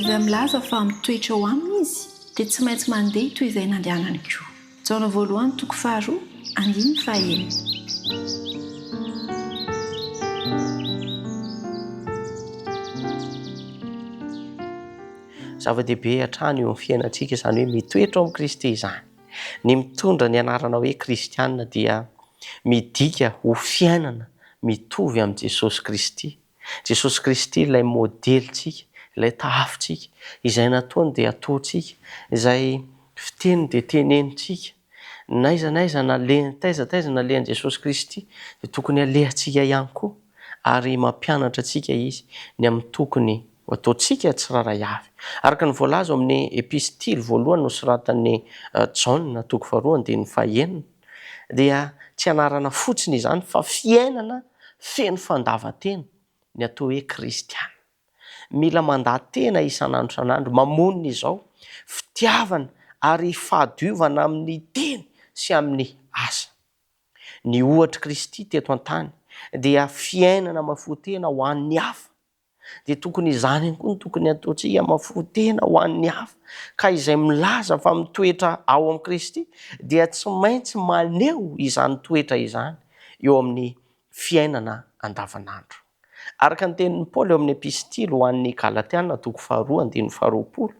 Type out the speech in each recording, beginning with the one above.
izay milaza fa mitoetra ho aminy izy dia tsy maintsy mandeha toy izay nandehanany koa. Jaona voalohany toko faharoa andiny fahaenina. Zava-dehibe hatrany eo amin'ny fiainantsika izany hoe mitoetra ao amin'ny Kristy izany. Ny mitondra ny anarana hoe kristianina dia midika ho fiainana mitovy amin'ny Jesosy Kristy. Jesosy Kristy ilay modelintsika, ilay tafontsika, izay nataony dia ataontsika, izay fiteny dia tenenintsika. N'aiza taiza nalehan'i Jesosy Kristy dia tokony alehantsika ihany koa, ary mampianatra antsika izy ny amin'ny tokony ataontsika tsiraray avy. Araka ny voalaza amin'ny epistily voalohany nosoratan'ny Jaona toko faharoa andiny fahaenina dia tsy anarana fotsiny izany fa fiainana feno fandavan-tena ny atao hoe kristiana. Mila mandahan-tena isan'andro isan'andro, mamonina izao fitiavana ary fahadiovana amin'ny teny sy amin'ny asa. Ny ohatra Kristy teto an-tany dia fiainana mafoa-tena ho an'ny hafa. Dia tokony izany ihany koa no tokony ataontsika mafoa-tena ho an'ny hafa. Ka izay milaza fa mitoetra ao amin'ny Kristy dia tsy maintsy maneho izany toetra izany eo amin'ny fiainana andavanandro. Araka ny tenin'ny Paoly eo amin'ny epistily ho an'ny Galatiana toko faharoa andiny faharoapolo,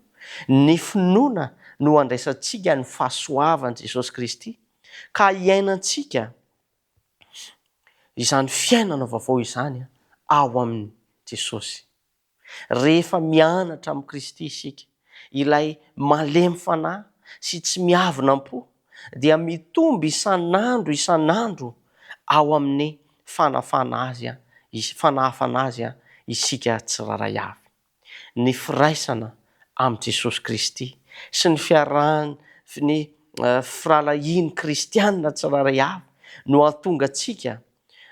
ny finoana no andraisantsika ny fahasoavan'i Jesosy Kristy, ka iainantsika izany fiainana vaovao izany ao amin'ny Jesosy. Rehefa mianatra amin'ny Kristy isika, ilay malemy fanahy sy tsy miavonam-po, dia mitomby isan'andro ao amin'ny fanafana azy isika tsiraray avy. Ny firaisana amin'ny Jesosy Kristy sy ny firalahiany kristianina tsiraray avy no hahatonga antsika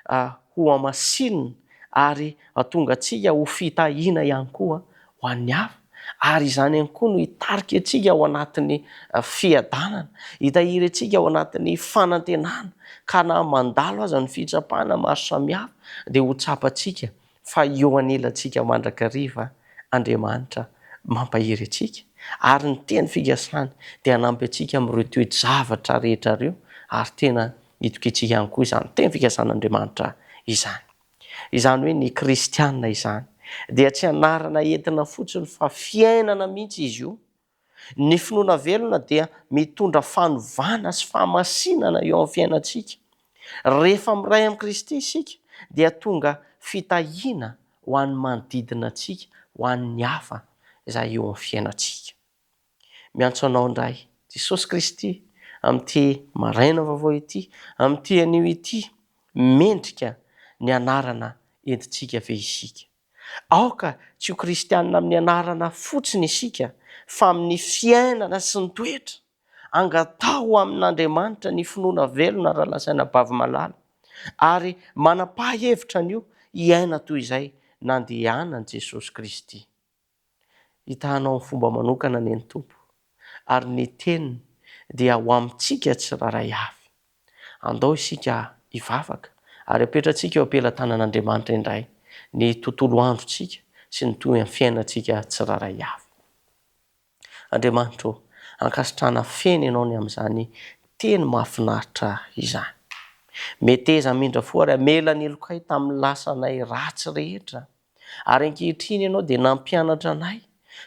ho amasinina ary hahatonga antsika ho fitahiana ihany koa ho an'ny hafa. Ary izany ihany koa no hitarika antsika ao anatin'ny fiadanana, hitahiry antsika ao anatin'ny fanantenana, ka na mandalo aza ny fitsapana maro samihafa dia ho tsapantsika fa eo anelantsika mandrakariva Andriamanitra mampahiry antsika. Ary ny teny fikasana dia hanampy antsika amin'ireo toe-javatra rehetra ireo, ary tena hitokintsika ihany koa izany teny fikasan'Andriamanitra izany. Izany hoe ny kristianina izany dia tsy anarana entina fotsiny fa fiainana mihitsy izy io. Ny finoana velona dia mitondra fanovana sy fahamasinana eo amin'ny fiainantsika. Rehefa miray amin'ny Kristy isika dia tonga fitahiana ho an'ny manodidina antsika, ho an'ny hafa izay eo amin'ny fiainantsika. Miantso anao indray, Jesosy Kristy, amin'ity maraina vaovao ity, amin'ity anio ity, mendrika ny anarana entintsika ve isika. Aoka tsy ho kristianina amin'ny anarana fotsiny isika, fa amin'ny fiainana sy ny toetra, angatao amin'Andriamanitra ny finoana velona raha lasaina bavy malala, ary manapa-hevitra an'io hiaina toy izay nandehanan'i Jesosy Kristy. Hitanao amin'ny fomba manokana ny Tompo, ary ny teniny dia ho amintsika tsiraray avy. Andao isika hivavaka ary apetratsika eo ampelantanan'Andriamanitra indray ny tontolo androntsika sy ny toy amin'ny fiainantsika tsiraray avy. Andriamanitra, ankasitrahana feny ianao ny amin'izany teny mahafinaritra izany. Meteza mindra foara mela nilokay tamin'ny lasanay ratsy rehetra, ary ankehitriny ianao dia nampianatra anay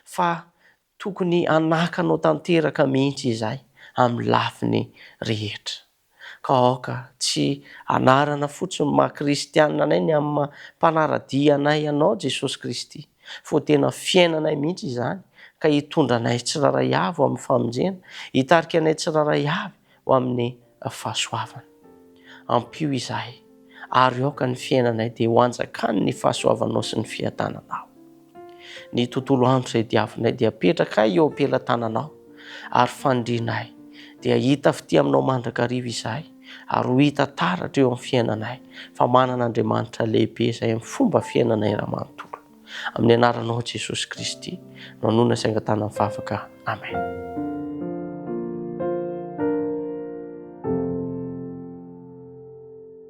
fa tokony anakanao tanteraka mihitsy izay amin'ny lafiny rehetra. Ka aoka tsy anarana fotsiny maha-kristianina anay ny amin'ny mpanaradia anay ianao Jesosy Kristy, fa tena fiainanay mihitsy izany, ka hitondra anay tsiraray avy ho amin'ny famonjena, hitarika anay tsiraray avy ho amin'ny fahasoavana. Ampio izay, ary aoka ny fiainanay dia ho anjakany ny fahasoavanao sy ny fiadananao. Ny tontolo andro izay diavinay dia petraka eo ampelantananao, ary fandrinay dia hita fity aminao mandrakariva izay, ary ho hita taratra eo amin'ny fiainanay fa manan'Andriamanitra lehibe izay amin'ny fomba fiainanay raha-manontolo. Amin'ny anaranao Jesosy Kristy, no anona saingan-tany mivavaka. Amen.